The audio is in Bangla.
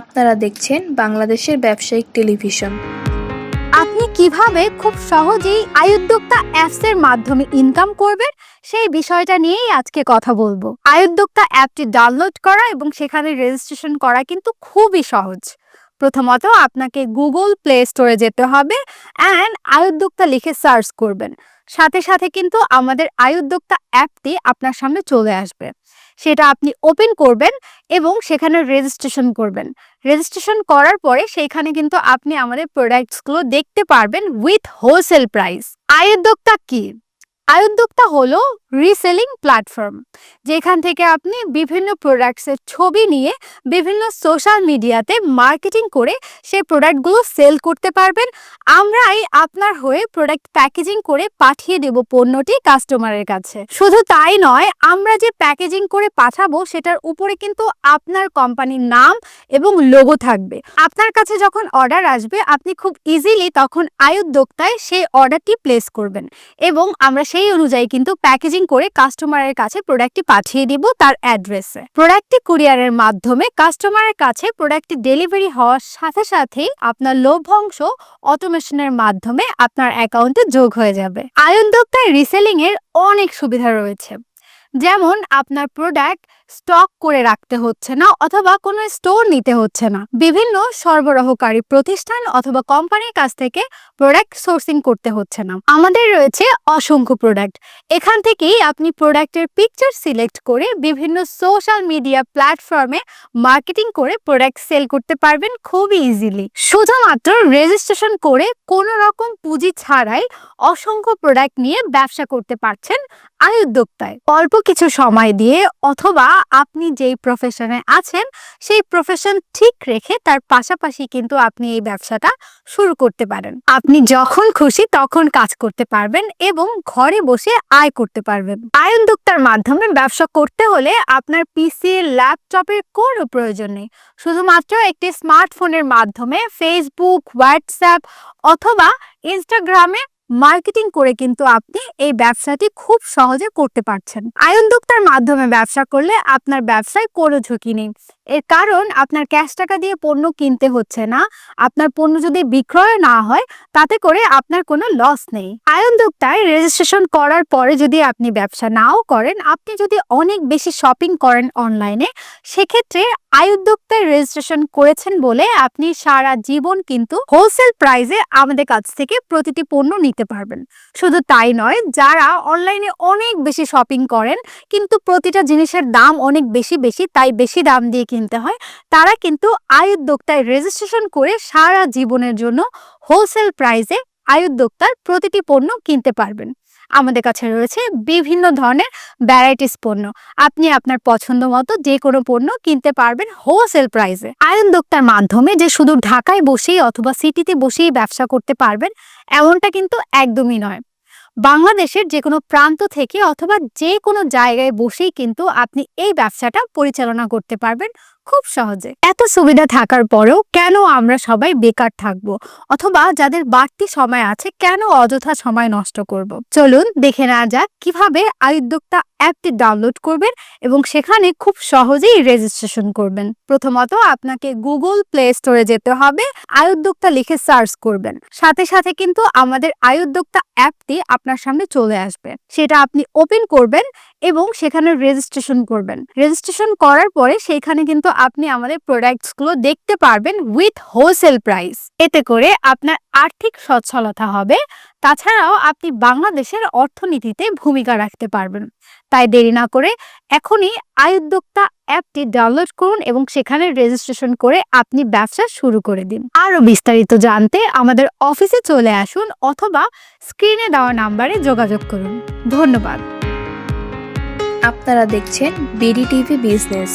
আপনারা দেখছেন বাংলাদেশের ব্যবসায়িক টেলিভিশন। আপনি কিভাবে খুব সহজেই আয়ুদ্যোক্তা অ্যাপসের মাধ্যমে ইনকাম করবেন সেই বিষয়টা নিয়েই আজকে কথা বলবো। আয়ুদ্যোক্তা অ্যাপটি ডাউনলোড করা এবং সেখানে রেজিস্ট্রেশন করা কিন্তু খুবই সহজ। প্রথমত আপনাকে গুগল প্লে স্টোরে যেতে হবে অ্যান্ড আয়ুদ্যোক্তা লিখে সার্চ করবেন। সাথে সাথে কিন্তু আমাদের আয়ুদ্যোক্তা অ্যাপটি আপনার সামনে চলে আসবে। সেটা আপনি ওপেন করবেন এবং সেখানে রেজিস্ট্রেশন করবেন। রেজিস্ট্রেশন করার পরে সেইখানে কিন্তু আপনি আমাদের প্রোডাক্টসগুলো দেখতে পারবেন উইথ হোলসেল প্রাইস। আয়ুদ্যোক্তা কি? আয়ুদ্যোক্তা হলো রিসেলিং প্ল্যাটফর্ম, যেখান থেকে আপনি বিভিন্ন প্রোডাক্টসের ছবি নিয়ে বিভিন্ন সোশ্যাল মিডিয়াতে মার্কেটিং করে সেই প্রোডাক্টগুলো সেল করতে পারবেন। আমরাই আপনার হয়ে প্রোডাক্ট প্যাকেজিং করে পাঠিয়ে দেব পণ্যটি কাস্টমারের কাছে। শুধু তাই নয়, আমরা যে প্যাকেজিং করে পাঠাবো সেটার উপরে কিন্তু আপনার কোম্পানির নাম এবং লোগো থাকবে। আপনার কাছে যখন অর্ডার আসবে আপনি খুব ইজিলি তখন আয়ুদ্যোক্তায় সেই অর্ডারটি প্লেস করবেন এবং আমরা সেই অনুযায়ী কিন্তু প্যাকেজিং করে কাস্টমারের কাছে প্রোডাক্টটি পাঠিয়ে দিব তার অ্যাড্রেসে। প্রোডাক্টটি কুরিয়ারের মাধ্যমে কাস্টমারের কাছে প্রোডাক্টটি ডেলিভারি হওয়ার সাথে সাথেই আপনার লভ্যাংশ অটোমেশনের মাধ্যমে আপনার অ্যাকাউন্টে যোগ হয়ে যাবে। আয়ুদ্যোক্তায় রিসেলিং এর অনেক সুবিধা রয়েছে, যেমন আপনার প্রোডাক্ট স্টক করে রাখতে হচ্ছে না অথবা কোনো স্টোর নিতে হচ্ছে না। বিভিন্ন সরবরাহকারী প্রতিষ্ঠান অথবা কোম্পানির কাছ থেকে প্রোডাক্ট সোর্সিং করতে হচ্ছে না। আমাদের রয়েছে অসংখ্য প্রোডাক্ট। এখান থেকেই আপনি প্রোডাক্টের পিকচার সিলেক্ট করে বিভিন্ন সোশ্যাল মিডিয়া প্ল্যাটফর্মে মার্কেটিং করে প্রোডাক্ট সেল করতে পারবেন খুবই ইজিলি। শুধুমাত্র রেজিস্ট্রেশন করে কোনো রকম পুঁজি ছাড়াই অসংখ্য প্রোডাক্ট নিয়ে ব্যবসা করতে পারছেন আয়ুদ্যোক্তায়। অল্প কিছু সময় দিয়ে অথবা আপনি যেই প্রফেশনে আছেন সেই প্রফেশন ঠিক রেখে তার পাশাপাশি কিন্তু আপনি এই ব্যবসাটা শুরু করতে পারেন। আপনি যখন খুশি তখন কাজ করতে পারবেন এবং ঘরে বসে আয় করতে পারবেন। আয়ুদ্যোক্তার মাধ্যমে ব্যবসা করতে হলে আপনার পিসি ল্যাপটপের কোনো প্রয়োজন নেই। শুধুমাত্র একটি স্মার্টফোনের মাধ্যমে ফেসবুক, হোয়াটসঅ্যাপ অথবা ইনস্টাগ্রামে মার্কেটিং করে কিন্তু আপনি এই ব্যবসাটি খুব সহজে করতে পারছেন। আয়ুদ্যোক্তার মাধ্যমে ব্যবসা করলে আপনার ব্যবসায় কোনো ঝুঁকি নেই। এর কারণ আপনার ক্যাশ টাকা দিয়ে পণ্য কিনতে হচ্ছে না। আপনার পণ্য যদি বিক্রয় না হয় তাতে করে আপনার কোনো লস নেই। আয়ুদ্যোক্তায় রেজিস্ট্রেশন করার পরে যদি আপনি ব্যবসা নাও করেন, আপনি যদি অনেক বেশি শপিং করেন অনলাইনে, সেক্ষেত্রে আয়ুদ্যোক্তায় রেজিস্ট্রেশন করেছেন বলে আপনি সারা জীবন কিন্তু হোলসেল প্রাইসে আমাদের কাছ থেকে প্রতিটি পণ্য নিতে পারবেন। শুধু তাই নয়, যারা অনলাইনে অনেক বেশি শপিং করেন কিন্তু প্রতিটা জিনিসের দাম অনেক বেশি তাই বেশি দাম দিয়ে কিনতে হয়, তারা কিন্তু আয়ুদ্যোক্তায় রেজিস্ট্রেশন করে সারা জীবনের জন্য হোলসেল প্রাইসে আয়ুদ্যোক্তার প্রতিটি পণ্য কিনতে পারবেন। আমাদের কাছে রয়েছে বিভিন্ন ধরনের ভ্যারাইটিস পণ্য। আপনি আপনার পছন্দ মতো যে কোনো পণ্য কিনতে পারবেন হোলসেল প্রাইসে। আয়ুদ্যোক্তার মাধ্যমে যে শুধু ঢাকায় বসেই অথবা সিটিতে বসেই ব্যবসা করতে পারবেন এমনটা কিন্তু একদমই নয়। বাংলাদেশের যে কোনো প্রান্ত থেকে অথবা যে কোনো জায়গায় বসেই কিন্তু আপনি এই ব্যবসাটা পরিচালনা করতে পারবেন খুব সহজে। এত সুবিধা থাকার পরেও কেন আমরা সবাই বেকার থাকবো অথবা যাদের বাড়তি সময় আছে কেন অযথা সময় নষ্ট করব? চলুন দেখে নেওয়া যাক কিভাবে আয়ুদ্যোক্তা অ্যাপটি ডাউনলোড করবেন এবং সেখানে খুব সহজেই রেজিস্ট্রেশন করবেন। প্রথমত আপনাকে গুগল প্লে স্টোরে যেতে হবে, আয়ুদ্যোক্তা লিখে সার্চ করবেন। সাথে সাথে কিন্তু আমাদের আয়ুদ্যোক্তা অ্যাপটি আপনার সামনে চলে আসবে। সেটা আপনি ওপেন করবেন এবং সেখানে রেজিস্ট্রেশন করবেন। রেজিস্ট্রেশন করার পরে সেখানে কিন্তু আপনি আমাদের প্রোডাক্টসগুলো দেখতে পারবেন উইথ হোলসেল প্রাইস। এতে করে আপনার আর্থিক সচ্ছলতা হবে, তাছাড়াও আপনি বাংলাদেশের অর্থনীতিতে ভূমিকা রাখতে পারবেন। তাই দেরি না করে এখনই আয়ুদ্যোক্তা অ্যাপটি ডাউনলোড করুন এবং সেখানে রেজিস্ট্রেশন করে আপনি ব্যবসা শুরু করে দিন। আরও বিস্তারিত জানতে আমাদের অফিসে চলে আসুন অথবা স্ক্রিনে দেওয়া নাম্বারে যোগাযোগ করুন। ধন্যবাদ। আপনারা দেখছেন বিডি টিভি বিজনেস।